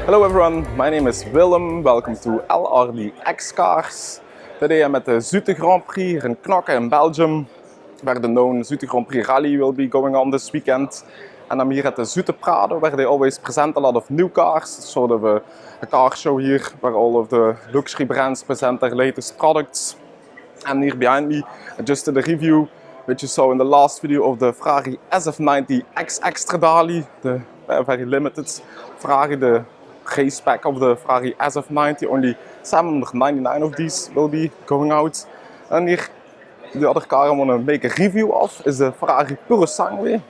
Hello everyone, my name is Willem. Welcome to LRD X Cars. Today I'm at the Zoute Grand Prix here in Knokke in Belgium, where the known Zoute Grand Prix rally will be going on this weekend. And I'm here at the Zoute Prado, where they always present a lot of new cars. It's sort of a car show here, where all of the luxury brands present their latest products. And here behind me, I just did a review, which you saw in the last video, of the Ferrari SF90 X Extradali, the very limited Ferrari, the race spec of the Ferrari SF90. Only 799 of these will be going out. And here, the other car I want to make a review of is the Ferrari Purosangue.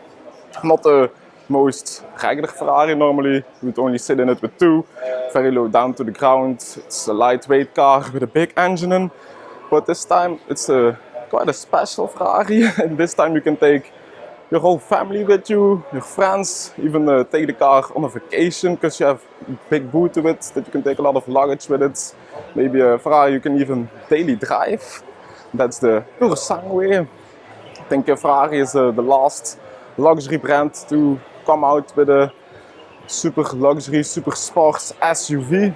Not the most regular Ferrari. Normally you would only sit in it with two, very low down to the ground. It's a lightweight car with a big engine in. But this time it's quite a special Ferrari. And this time you can take your whole family with you, your friends, even take the car on a vacation, because you have a big boot to it, that you can take a lot of luggage with it. Maybe a Ferrari you can even daily drive. That's the Purosangue. I think Ferrari is the last luxury brand to come out with a super luxury, super sports SUV.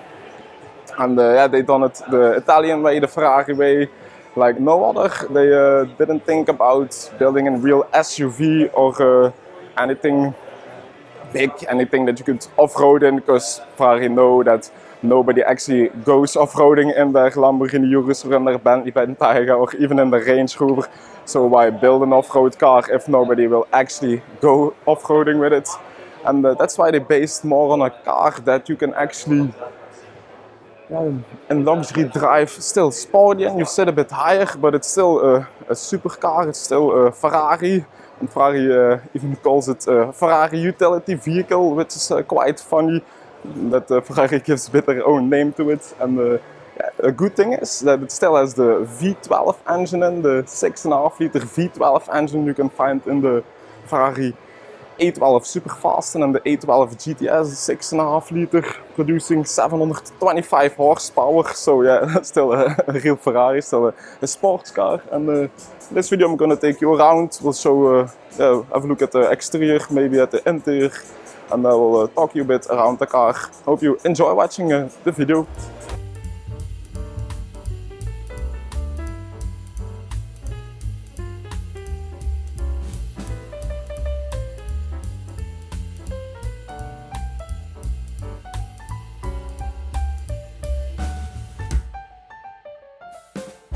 And yeah, they done it the Italian way, the Ferrari way, like no other. They didn't think about building a real SUV or anything big, anything that you could off-road in, because Ferrari know that nobody actually goes off-roading in their Lamborghini Urus or in their Bentley Bentayga or even in the Range Rover. So why build an off-road car if nobody will actually go off-roading with it? And that's why they based more on a car that you can actually in luxury drive, still sporty, and you sit a bit higher, but it's still a supercar, it's still a Ferrari. And Ferrari even calls it a Ferrari utility vehicle, which is quite funny that Ferrari gives a bit their own name to it. And a good thing is that it still has the V12 engine in, the 6.5 liter V12 engine you can find in the Ferrari A12 Superfast and the A12 GTS, 6.5 liter, producing 725 horsepower. So yeah, that's still a real Ferrari, still a sports car. And in this video I'm gonna take you around. We'll show, have a look at the exterior, maybe at the interior, and I will talk you a bit around the car. Hope you enjoy watching the video.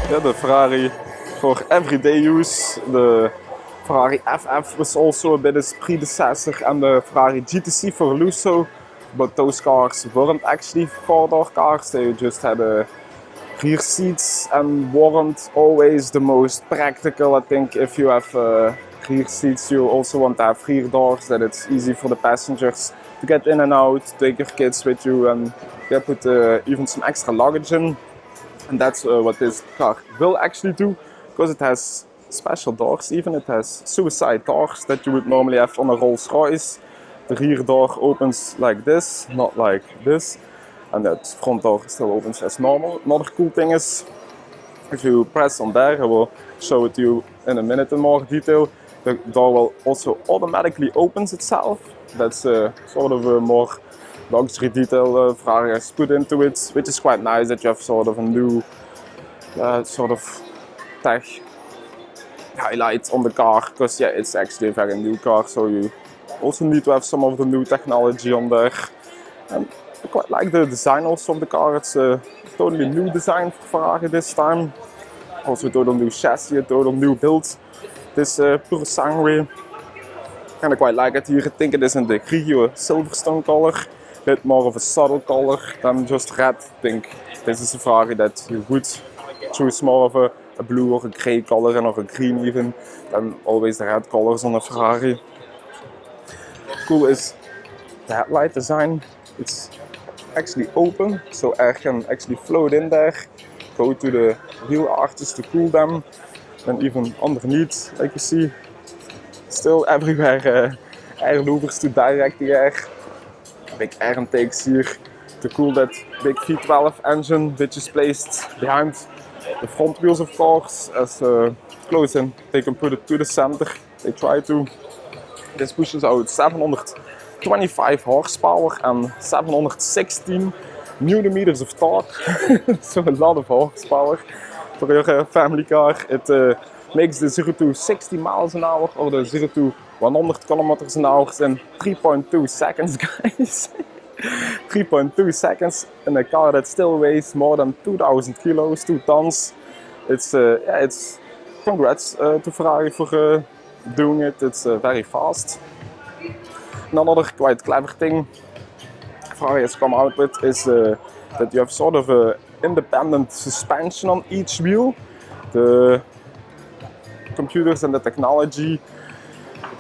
Yeah, the Ferrari for everyday use. The Ferrari FF was also a bit its predecessor, and the Ferrari GTC for Lusso. But those cars weren't actually four-door cars, they just had rear seats and weren't always the most practical. I think if you have rear seats, you also want to have rear doors, that it's easy for the passengers to get in and out, take your kids with you, and put even some extra luggage in. And that's what this car will actually do, because it has special doors. Even it has suicide doors that you would normally have on a Rolls Royce. The rear door opens like this, not like this, and that front door still opens as normal. Another cool thing is, if you press on there, I will show it to you in a minute in more detail, the door will also automatically opens itself. That's sort of a more luxury detail Ferrari has put into it, which is quite nice, that you have sort of a new sort of tech highlight on the car, because yeah, it's actually a very new car, so you also need to have some of the new technology on there. And I quite like the design also of the car. It's a totally new design for Ferrari this time. Also a total new chassis, a total new build. This Purosangue. And I quite like it here. I think it is in the Grigio Silverstone color. Bit more of a subtle color than just red. I think this is a Ferrari that you would choose more of a blue or a grey color, and or a green even, than always the red colors on a Ferrari. Cool is the headlight design. It's actually open, so air can actually float in there, go to the wheel arches to cool them, and even underneath, like you see, still everywhere air louvers to direct the air. Big air intakes here to cool that big V12 engine, which is placed behind the front wheels, of course, as close in they can put it to the center. They try to. This pushes out 700 25 horsepower and 716 Newton meters of torque. So a lot of horsepower for your family car. It makes the 0 to 60 miles an hour or the 0 to 100 kilometers an hour in 3.2 seconds, guys. 3.2 seconds in a car that still weighs more than 2,000 kilos, 2 tons. It's congrats to Ferrari for doing it. It's very fast. And another quite clever thing Ferrari has come out with is that you have sort of an independent suspension on each wheel. The computers and the technology,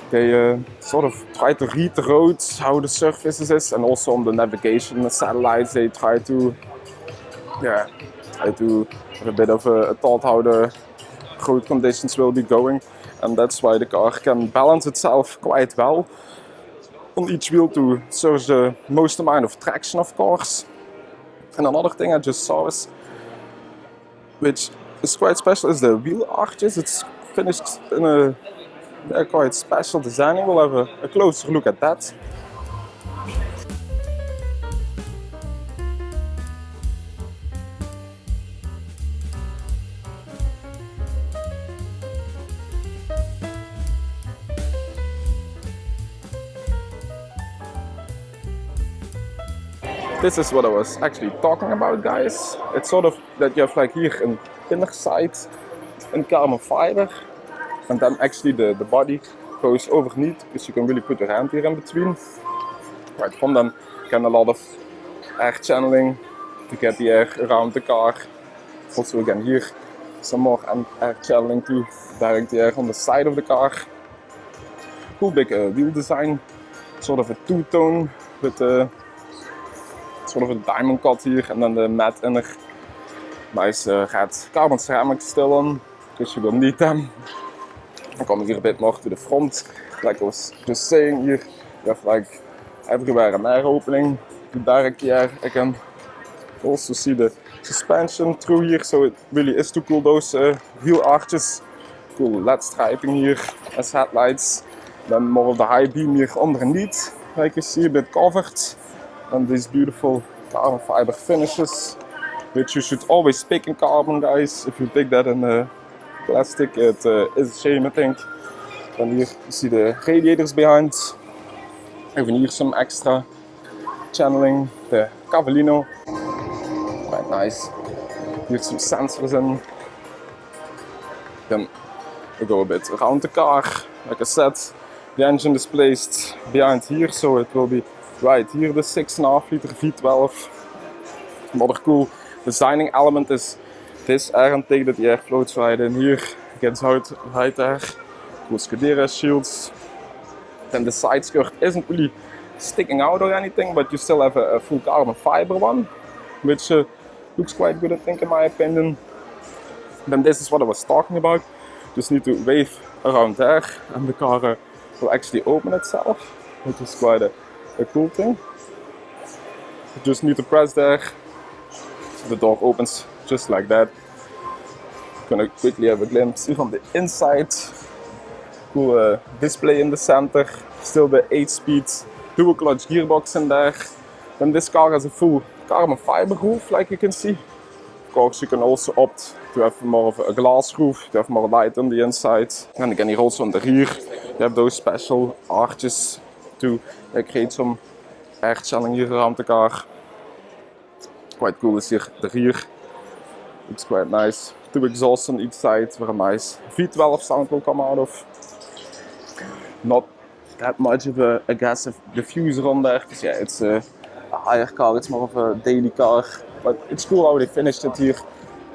they sort of try to read the roads, how the surface is, and also on the navigation, the satellites, they try to have a bit of a thought how the road conditions will be going, and that's why the car can balance itself quite well on each wheel to serve the most amount of traction, of course. And another thing I just saw is, which is quite special, is the wheel arches. It's finished in a quite special designing. We'll have a closer look at that. This is what I was actually talking about, guys. It's sort of that you have like here an inner side in carbon fiber, and then actually the body goes overneath, because you can really put your hand here in between. Right, from then can a lot of air channeling to get the air around the car. Also again here some more air channeling to direct the air on the side of the car. Cool big wheel design, sort of a two-tone with sort of a diamond cut here, and then the matte inner. Nice red carbon ceramics still on, because you will need them. I'm coming here a bit more to the front. Like I was just saying, here you have like everywhere an air opening to direct the air. I can also see the suspension through here, so it really is to cool those wheel arches. Cool LED striping here as headlights. Then more of the high beam here underneath, like you see, a bit covered. And these beautiful carbon fiber finishes, which you should always pick in carbon, guys. If you pick that in plastic, it is a shame, I think. Then here you see the radiators behind. Even here some extra channeling, the Cavallino. Quite nice. Here some sensors in. Then we go a bit around the car. Like I said, the engine is placed behind here, so it will be right here, the 6.5 liter V12. Another cool designing element is this air intake that the air floats right in here against right there. Cool Scuderia shields. Then the side skirt isn't really sticking out or anything, but you still have a full carbon fiber one, which looks quite good, I think, in my opinion. Then this is what I was talking about. Just need to wave around there and the car will actually open itself, which is quite a cool thing. You just need to press there. The door opens just like that. I'm gonna quickly have a glimpse here on the inside. Cool display in the center. Still the 8-speed dual clutch gearbox in there. Then this car has a full carbon fiber roof, like you can see. Of course, you can also opt to have more of a glass roof, to have more light on the inside. And again, here also on the rear, you have those special arches to create some air channeling here around the car. Quite cool is here the rear. Looks quite nice. 2 exhausts on each side where a nice V12 sound will come out of. Not that much of a aggressive diffuser on there, because yeah, it's a higher car, it's more of a daily car. But it's cool how they finished it here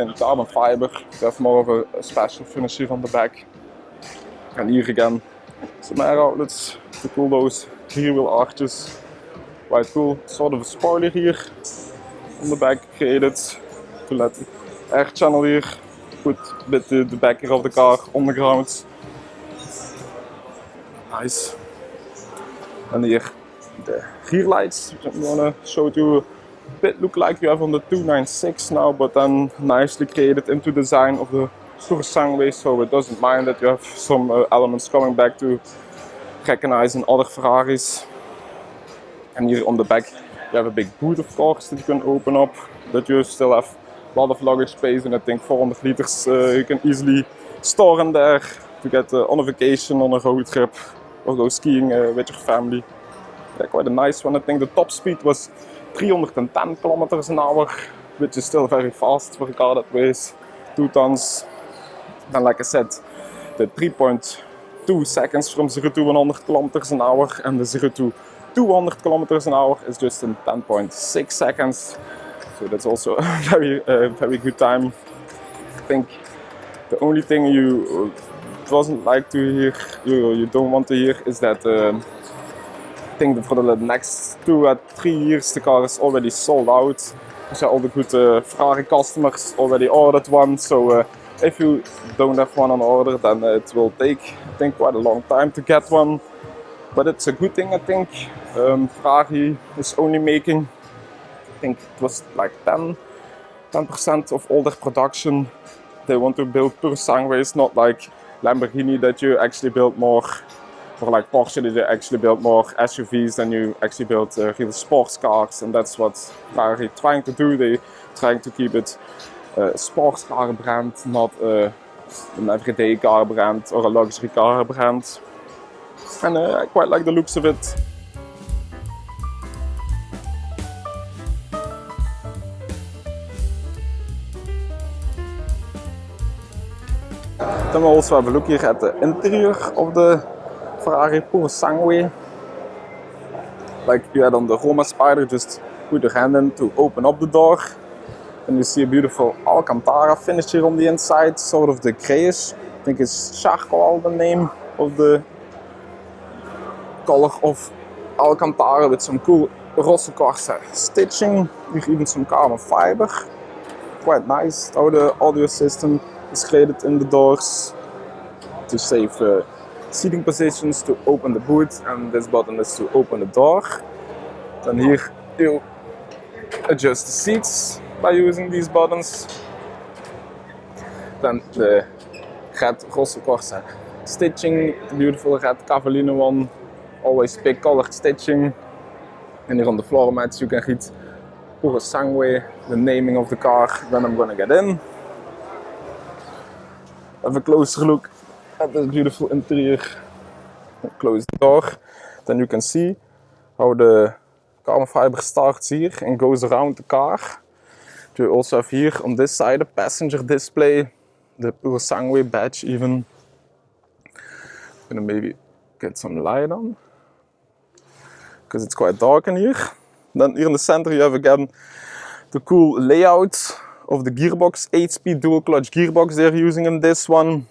in carbon fiber. You have more of a special finish here on the back. And here again, some air outlets to cool those rear wheel arches. Quite cool. Sort of a spoiler here on the back created to let the air channel here put a bit the back of the car on the ground. Nice. And here the rear lights, which I'm gonna show you. A bit look like you have on the 296 now, but then nicely created into the design of the Purosangue, so it doesn't mind that you have some elements coming back to recognize in other Ferraris. And here on the back you have a big boot of course that you can open up, that you still have a lot of luggage space, and I think 400 liters you can easily store in there to get on a vacation, on a road trip, or go skiing with your family. Yeah, quite a nice one. I think the top speed was 310 kilometers an hour, which is still very fast for a car that weighs 2 tons. And like I said, the 3.2 seconds from 0 to 100 kilometers an hour, and the 0 to 200 kilometers an hour is just in 10.6 seconds. So that's also a very good time. I think the only thing you doesn't like to hear, you don't want to hear, is that I think that for the next 2 or 3 years the car is already sold out. So all the good Ferrari customers already ordered one. So if you don't have one on order, then it will take, I think, quite a long time to get one. But it's a good thing, I think. Ferrari is only making, I think it was like 10% of all their production. They want to build Purosangue. It's not like Lamborghini that you actually build more, or like Porsche that you actually build more SUVs than you actually build real sports cars. And that's what Ferrari trying to do. They trying to keep it a sports car brand, not an everyday car brand or a luxury car brand. And I quite like the looks of it. Then we also have a look here at the interior of the Ferrari Purosangue. Like you had on the Roma Spider, just put your hand in to open up the door. And you see a beautiful Alcantara finish here on the inside, sort of the grayish. I think it's charcoal, the name of the color of Alcantara, with some cool Rosso Corsa stitching. Here even some carbon fiber. Quite nice how the audio system is created in the doors to save seating positions, to open the boot, and this button is to open the door. Then here you adjust the seats by using these buttons. Then the red Rosso Corsa stitching, the beautiful red Cavallino one, always big colored stitching. And here on the floor mats you can read Purosangue, the naming of the car. Then I'm gonna get in, have a closer look at the beautiful interior, close the door. Then you can see how the carbon fiber starts here and goes around the car. You also have here on this side a passenger display, the Purosangue badge even. I'm gonna maybe get some light on, because it's quite dark in here. Then here in the center you have again the cool layout of the gearbox, 8-speed dual clutch gearbox they're using in this one.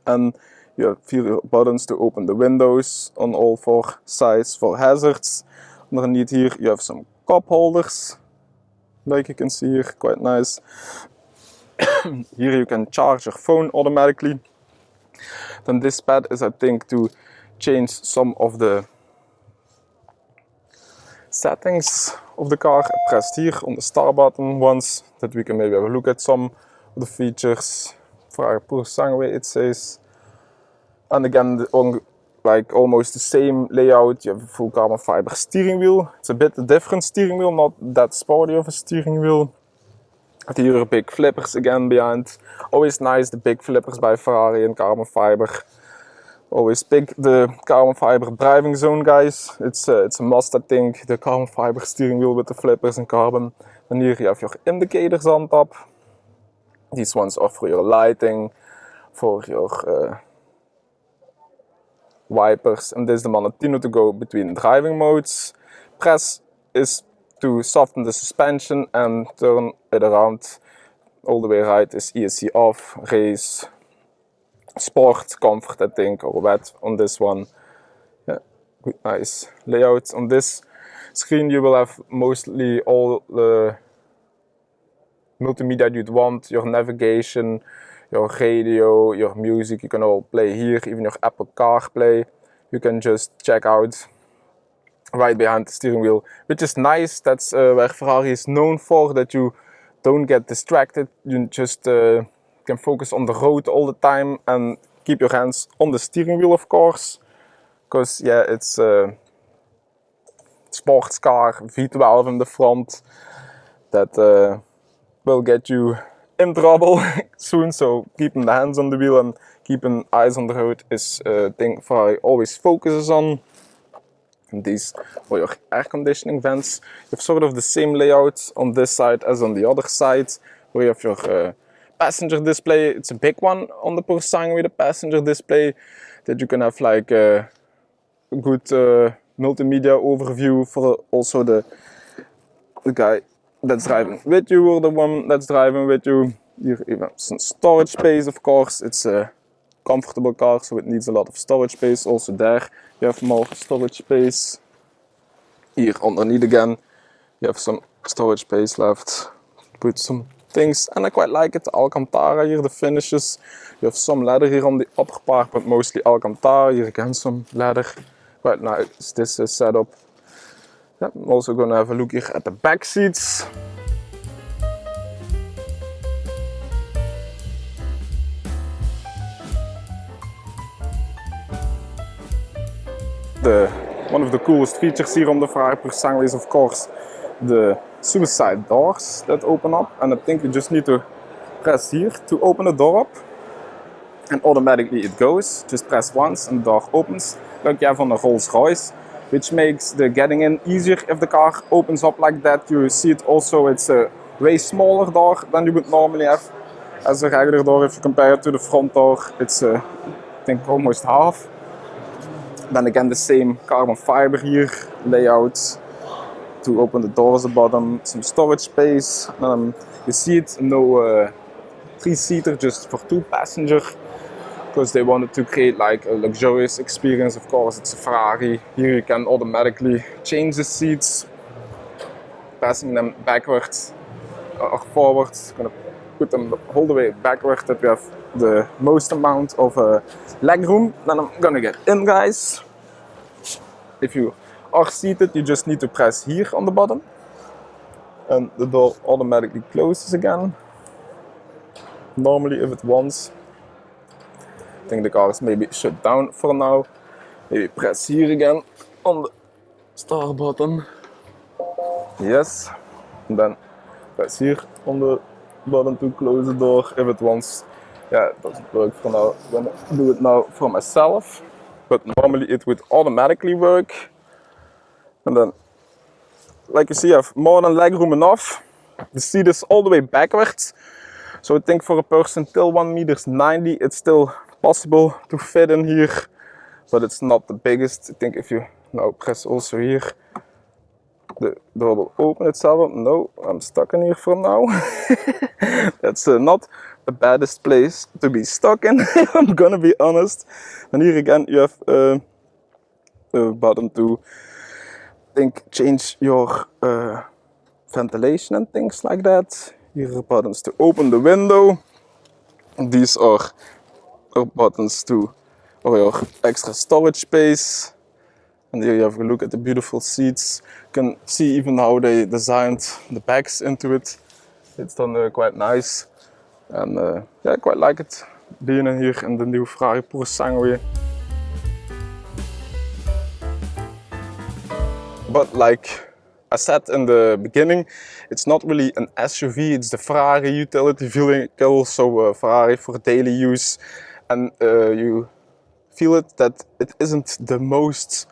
And you have 4 buttons to open the windows on all 4 sides for hazards. Underneath here you have some cup holders, like you can see here, quite nice. Here you can charge your phone automatically. Then this pad is, I think, to change some of the settings of the car. I pressed here on the start button once, that we can maybe have a look at some of the features. Ferrari Purosangue it says. And again, like almost the same layout. You have a full carbon fiber steering wheel. It's a bit a different steering wheel, not that sporty of a steering wheel. And here are big flippers again behind. Always nice, the big flippers by Ferrari in carbon fiber. Always pick the carbon fiber driving zone, guys. It's a must, I think. The carbon fiber steering wheel with the flippers in carbon. And here you have your indicators on top. These ones are for your lighting, for your wipers. And this is the Manatino to go between driving modes. Press is to soften the suspension, and turn it around all the way right is ESC off, race, sport, comfort, I think, or wet on this one. Yeah, good, nice layout. On this screen you will have mostly all the multimedia you'd want, your navigation, your radio, your music, you can all play here, even your Apple CarPlay. You can just check out right behind the steering wheel, which is nice. That's where Ferrari is known for, that you don't get distracted. You just can focus on the road all the time and keep your hands on the steering wheel, of course, because yeah, it's sports car V12 in the front that will get you in trouble soon, so keeping the hands on the wheel and keeping eyes on the road is a thing Ferrari always focuses on. And these are your air conditioning vents. You have sort of the same layout on this side as on the other side, where you have your passenger display. It's a big one on the Purosangue with a passenger display that you can have like a good multimedia overview for also the guy that's driving with you or the one that's driving with you. Here you have some storage space, of course. It's a comfortable car, so it needs a lot of storage space. Also there you have more storage space. Here underneath again you have some storage space left. Put some things, and I quite like it. Alcantara here, the finishes. You have some leather here on the upper part, but mostly Alcantara. Here again some leather. Quite nice, this setup. Yeah, I'm also gonna have a look here at the back seats. One of the coolest features here on the Ferrari Purosangue is, of course, the suicide doors that open up, and I think you just need to press here to open the door up, and automatically it goes. Just press once and the door opens, like you have on a Rolls Royce, which makes the getting in easier if the car opens up like that. You see it also, it's a way smaller door than you would normally have as a regular door. If you compare it to the front door, it's I think almost half. Then again the same carbon fiber here layout to open the doors at the bottom, some storage space. You see it, no 3-seater, just for 2 passengers, because they wanted to create like a luxurious experience. Of course, it's a Ferrari. Here you can automatically change the seats, passing them backwards or forwards. Gonna put them all the way backward that we have the most amount of leg room. Then I'm gonna get in, guys. If you are seated, you just need to press here on the bottom and the door automatically closes again. Normally if it wants, I think the car is maybe shut down for now. Maybe press here again on the start button. Yes, and then press here on the button to close the door if it wants. Yeah, it doesn't work for now. I'm gonna do it now for myself, but normally it would automatically work. And then, like you see, I have more than leg room enough. The seat is all the way backwards, so I think for a person till 1.90 m it's still possible to fit in here, but it's not the biggest. I think if you now press also here, the door will open itself. No, I'm stuck in here for now. That's not the baddest place to be stuck in, I'm gonna be honest. And here again you have a button to, I think, change your ventilation and things like that. Here are buttons to open the window. These are buttons to for your extra storage space. And here you have a look at the beautiful seats. You can see even how they designed the backs into it. It's done quite nice. And yeah, I quite like it being in here in the new Ferrari Purosangue. But like I said in the beginning, it's not really an SUV, it's the Ferrari utility vehicle, so Ferrari for daily use. And you feel it that it isn't the most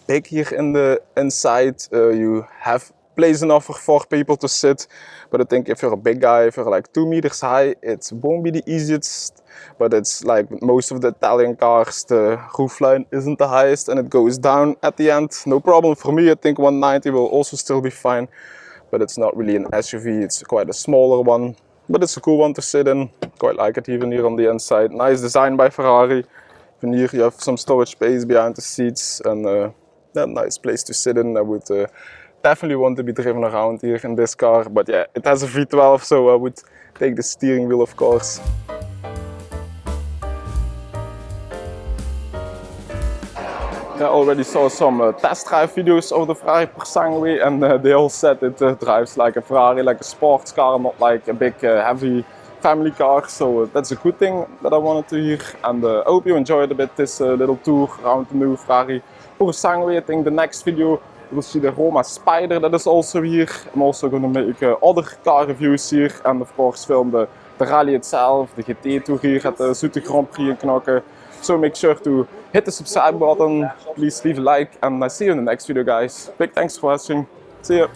big here in the inside. You have place enough for 4 people to sit, but I think if you're a big guy, if you're like 2 meters high, it won't be the easiest. But it's like with most of the Italian cars, the roofline isn't the highest and it goes down at the end. No problem for me. I think 190 will also still be fine, but it's not really an SUV. It's quite a smaller one, but it's a cool one to sit in. Quite like it even here on the inside. Nice design by Ferrari. Even here you have some storage space behind the seats, and yeah, nice place to sit in. I would definitely want to be driven around here in this car, but yeah, it has a V12, so I would take the steering wheel, of course. I already saw some test drive videos of the Ferrari Purosangue, and they all said it drives like a Ferrari, like a sports car, not like a big heavy family car. So that's a good thing that I wanted to hear. And I hope you enjoyed a bit this little tour around the new Ferrari Purosangue. I think the next video We'll see the Roma Spider that is also here. I'm also going to make other car reviews here, and of course film the rally itself, the GT Tour here at the Zoute Grand Prix in Knokke. So make sure to hit the subscribe button, please leave a like, and I see you in the next video guys. Big thanks for watching, see ya!